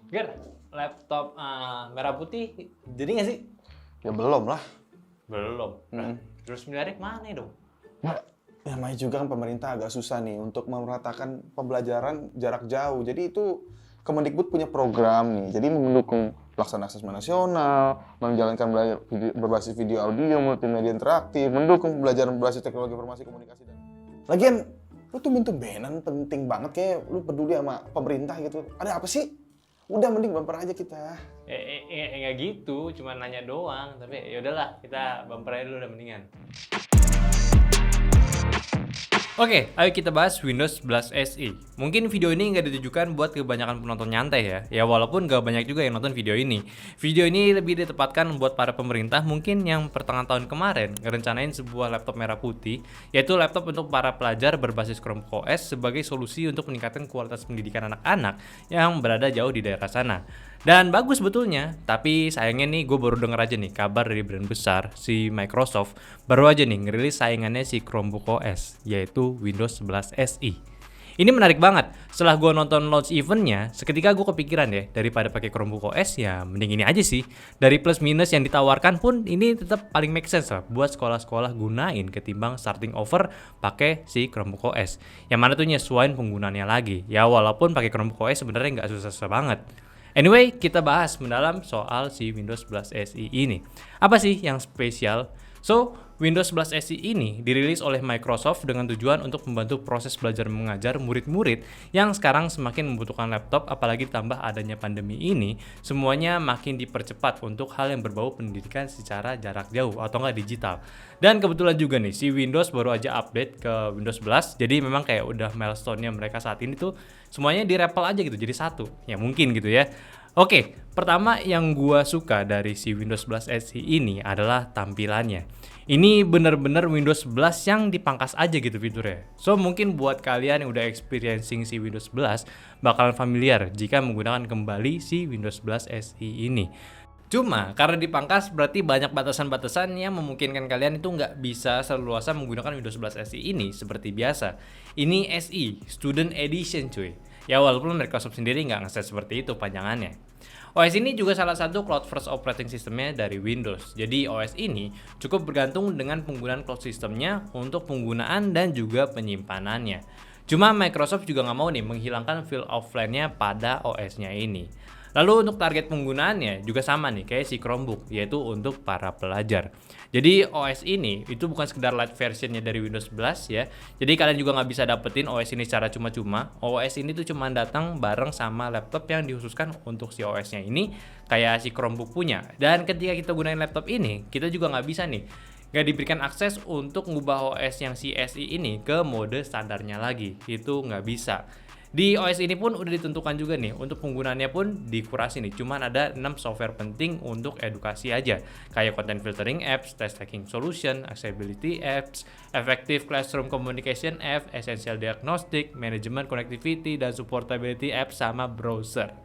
Ger, laptop merah putih jadi nggak sih? Ya belum lah. Belum. Nah, terus miliarnya kemana dong? Ya namanya juga kan pemerintah agak susah nih untuk memeratakan pembelajaran jarak jauh. Jadi itu Kemendikbud punya program nih. Jadi mendukung pelaksanaan asesmen nasional, menjalankan belajar berbasis video audio, multimedia interaktif, mendukung pembelajaran berbasis teknologi informasi komunikasi dan. Lagian lu tuh tumben-tumbenan penting banget kayak lu peduli sama pemerintah gitu. Ada apa sih? Udah mending bumper aja kita. Nggak gitu, cuma nanya doang. Tapi ya udahlah, kita bumper aja dulu udah mendingan. Oke, ayo kita bahas Windows 11 SE. Mungkin video ini nggak ditujukan buat kebanyakan penonton nyantai ya. Ya walaupun nggak banyak juga yang nonton video ini. Video ini lebih ditempatkan buat para pemerintah mungkin yang pertengahan tahun kemarin ngerencanain sebuah laptop merah putih, yaitu laptop untuk para pelajar berbasis Chromebook OS sebagai solusi untuk meningkatkan kualitas pendidikan anak-anak yang berada jauh di daerah sana. Dan bagus sebetulnya, tapi sayangnya nih gue baru denger aja nih kabar dari brand besar si Microsoft baru aja nih ngerilis saingannya si Chromebook OS, yaitu Windows 11 SE. Ini menarik banget, setelah gue nonton launch eventnya, seketika gue kepikiran ya, daripada pakai Chromebook OS ya mending ini aja sih. Dari plus minus yang ditawarkan pun ini tetap paling make sense lah buat sekolah-sekolah gunain ketimbang starting over pakai si Chromebook OS. Yang mana tuh nyesuaiin penggunaannya lagi. Ya walaupun pakai Chromebook OS sebenarnya nggak susah-susah banget. Anyway, kita bahas mendalam soal si Windows 11 SE ini. Apa sih yang spesial? So, Windows 11 SE ini dirilis oleh Microsoft dengan tujuan untuk membantu proses belajar mengajar murid-murid yang sekarang semakin membutuhkan laptop, apalagi ditambah adanya pandemi ini, semuanya makin dipercepat untuk hal yang berbau pendidikan secara jarak jauh atau nggak digital. Dan kebetulan juga nih, si Windows baru aja update ke Windows 11, jadi memang kayak udah milestone-nya mereka saat ini tuh semuanya dirapel aja gitu, jadi satu. Ya mungkin gitu ya. Oke, pertama yang gua suka dari si Windows 11 SE ini adalah tampilannya. Ini bener-bener Windows 11 yang dipangkas aja gitu fiturnya. So mungkin buat kalian yang udah experiencing si Windows 11 bakalan familiar jika menggunakan kembali si Windows 11 SE ini. Cuma karena dipangkas berarti banyak batasan-batasan yang memungkinkan kalian itu nggak bisa seleluasa menggunakan Windows 11 SE ini seperti biasa. Ini SE, Student Edition cuy. Ya walaupun Microsoft sendiri nggak nge-set seperti itu panjangannya. OS ini juga salah satu cloud first operating systemnya dari Windows. Jadi OS ini cukup bergantung dengan penggunaan cloud systemnya untuk penggunaan dan juga penyimpanannya. Cuma Microsoft juga nggak mau nih menghilangkan feel offline-nya pada OS-nya ini. Lalu untuk target penggunaannya juga sama nih kayak si Chromebook, yaitu untuk para pelajar. Jadi OS ini itu bukan sekedar light versionnya dari Windows 11 ya. Jadi kalian juga nggak bisa dapetin OS ini secara cuma-cuma. OS ini tuh cuma datang bareng sama laptop yang dikhususkan untuk si OS-nya ini kayak si Chromebook punya. Dan ketika kita gunain laptop ini, kita juga nggak bisa nih nggak diberikan akses untuk ngubah OS yang si SE ini ke mode standarnya lagi. Itu nggak bisa. Di OS ini pun udah ditentukan juga nih, untuk penggunaannya pun dikurasi nih, cuman ada 6 software penting untuk edukasi aja, kayak content filtering apps, test taking solution, accessibility apps, effective classroom communication apps, essential diagnostic, management connectivity, dan supportability apps sama browser.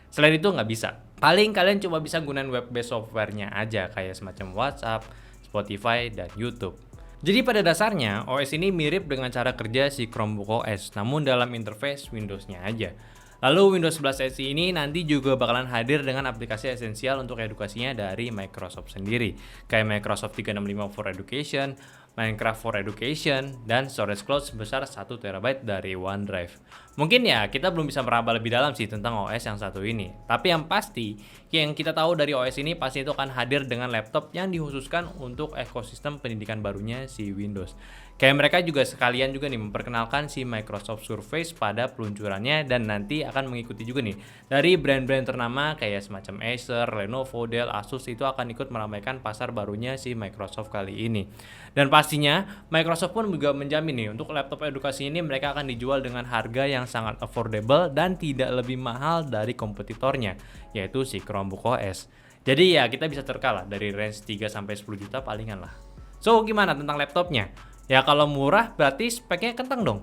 Selain itu nggak bisa. Paling kalian cuma bisa gunain web-based software-nya aja, kayak semacam WhatsApp, Spotify, dan YouTube. Jadi pada dasarnya, OS ini mirip dengan cara kerja si Chromebook OS, namun dalam interface Windows-nya aja. Lalu Windows 11 SE ini nanti juga bakalan hadir dengan aplikasi esensial untuk edukasinya dari Microsoft sendiri, kayak Microsoft 365 for Education, Minecraft for Education, dan storage cloud sebesar 1 TB dari OneDrive. Mungkin ya kita belum bisa meraba lebih dalam sih tentang OS yang satu ini. Tapi yang pasti, yang kita tahu dari OS ini pasti itu akan hadir dengan laptop yang dikhususkan untuk ekosistem pendidikan barunya si Windows. Kayak mereka juga sekalian juga nih memperkenalkan si Microsoft Surface pada peluncurannya, dan nanti akan mengikuti juga nih dari brand-brand ternama kayak semacam Acer, Lenovo, Dell, Asus itu akan ikut meramaikan pasar barunya si Microsoft kali ini. Dan pastinya Microsoft pun juga menjamin nih untuk laptop edukasi ini mereka akan dijual dengan harga yang sangat affordable dan tidak lebih mahal dari kompetitornya, yaitu si Chromebook OS. Jadi ya kita bisa terkalah dari range 3-10 juta palingan lah. So gimana tentang laptopnya? Ya kalau murah berarti speknya kentang dong.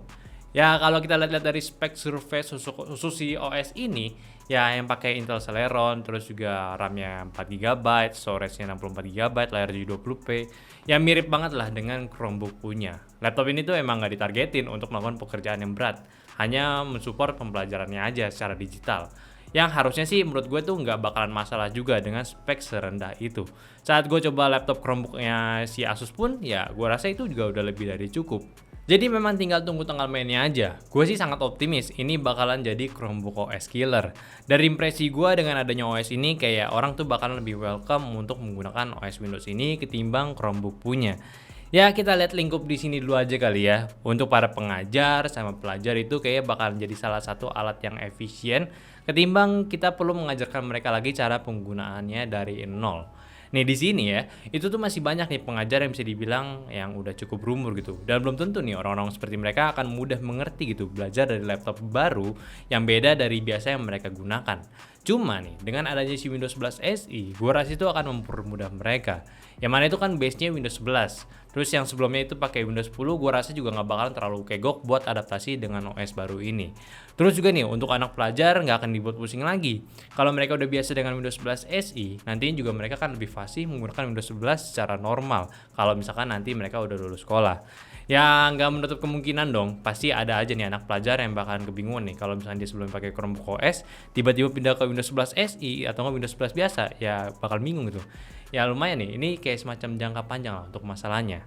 Ya kalau kita lihat dari spek Surface khusus si OS ini, ya yang pakai Intel Celeron, terus juga RAM-nya 4 GB, storage-nya 64 GB, layar jadi 20p, ya mirip banget lah dengan Chromebook punya. Laptop ini tuh emang nggak ditargetin untuk melakukan pekerjaan yang berat, hanya mensupport pembelajarannya aja secara digital. Yang harusnya sih menurut gue tuh nggak bakalan masalah juga dengan spek serendah itu. Saat gue coba laptop Chromebook-nya si Asus pun, ya gue rasa itu juga udah lebih dari cukup. Jadi memang tinggal tunggu tanggal mainnya aja. Gue sih sangat optimis ini bakalan jadi Chromebook OS killer. Dari impresi gue dengan adanya OS ini, kayak orang tuh bakalan lebih welcome untuk menggunakan OS Windows ini ketimbang Chromebook punya. Ya kita lihat lingkup di sini dulu aja kali ya. Untuk para pengajar sama pelajar itu kayak bakalan jadi salah satu alat yang efisien ketimbang kita perlu mengajarkan mereka lagi cara penggunaannya dari nol. Nih di sini ya, itu tuh masih banyak nih pengajar yang bisa dibilang yang udah cukup berumur gitu. Dan belum tentu nih orang-orang seperti mereka akan mudah mengerti gitu belajar dari laptop baru yang beda dari biasa yang mereka gunakan. Cuma nih, dengan adanya si Windows 11 SE, gue rasa itu akan mempermudah mereka. Yang mana itu kan base-nya Windows 11. Terus yang sebelumnya itu pakai Windows 10, gue rasa juga nggak bakalan terlalu kegok buat adaptasi dengan OS baru ini. Terus juga nih, untuk anak pelajar nggak akan dibuat pusing lagi. Kalau mereka udah biasa dengan Windows 11 SE, nantinya juga mereka kan lebih fasih menggunakan Windows 11 secara normal. Kalau misalkan nanti mereka udah lulus sekolah. Ya nggak menutup kemungkinan dong, pasti ada aja nih anak pelajar yang bakalan kebingungan nih kalau misalnya dia sebelum pakai Chromebook OS, tiba-tiba pindah ke Windows 11 SE atau nggak Windows 11 biasa, ya bakal bingung gitu. Ya lumayan nih, ini kayak semacam jangka panjang lah untuk masalahnya.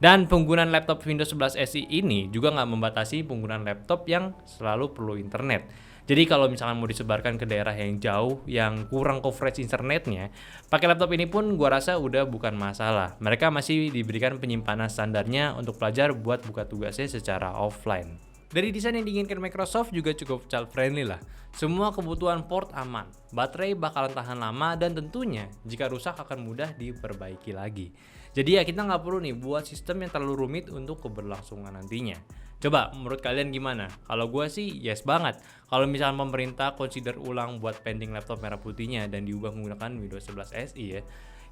Dan penggunaan laptop Windows 11 SE ini juga nggak membatasi penggunaan laptop yang selalu perlu internet. Jadi kalau misalkan mau disebarkan ke daerah yang jauh, yang kurang coverage internetnya, pakai laptop ini pun gua rasa udah bukan masalah. Mereka masih diberikan penyimpanan standarnya untuk pelajar buat buka tugasnya secara offline. Dari desain yang diinginkan Microsoft juga cukup child friendly lah. Semua kebutuhan port aman, baterai bakalan tahan lama, dan tentunya jika rusak akan mudah diperbaiki lagi. Jadi ya kita nggak perlu nih buat sistem yang terlalu rumit untuk keberlangsungan nantinya. Coba menurut kalian gimana? Kalau gue sih yes banget. Kalau misalnya pemerintah consider ulang buat pending laptop merah putihnya dan diubah menggunakan Windows 11 SE ya.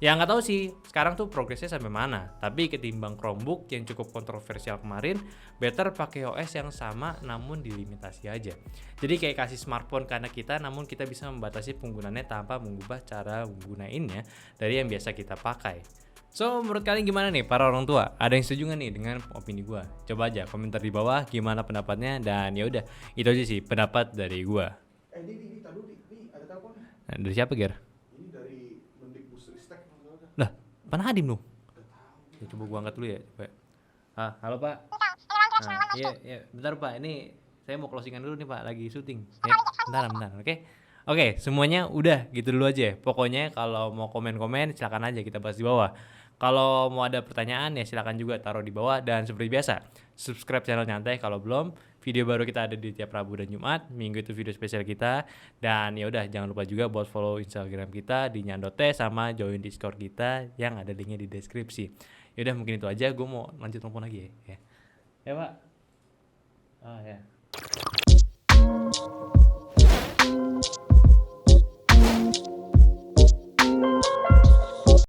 Ya nggak tahu sih sekarang tuh progresnya sampai mana. Tapi ketimbang Chromebook yang cukup kontroversial kemarin, better pakai OS yang sama namun dilimitasi aja. Jadi kayak kasih smartphone karena kita, namun kita bisa membatasi penggunaannya tanpa mengubah cara menggunainnya dari yang biasa kita pakai. So, menurut kalian gimana nih para orang tua? Ada yang setuju nggak nih dengan opini gua? Coba aja komentar di bawah gimana pendapatnya, dan ya udah itu aja sih pendapat dari gua. Di tadi ada telepon. Nah, dari siapa Ger? Ini dari Mendikbudristek. Lah, Pak Nadiem loh. Ya, coba gua angkat dulu ya. Coba. Halo Pak. Iya, bentar Pak. Ini saya mau closingan dulu nih Pak, lagi syuting. Ya, bentar, oke? Oke, semuanya udah gitu dulu aja. Pokoknya kalau mau komen-komen silakan aja kita bahas di bawah. Kalau mau ada pertanyaan ya silakan juga taruh di bawah, dan seperti biasa, subscribe channel Nyantai kalau belum. Video baru kita ada di tiap Rabu dan Jumat. Minggu itu video spesial kita. Dan ya udah jangan lupa juga buat follow Instagram kita di nyandote, sama join Discord kita yang ada linknya di deskripsi. Ya udah mungkin itu aja. Gue mau lanjut telepon lagi ya. Ya Pak. Ya.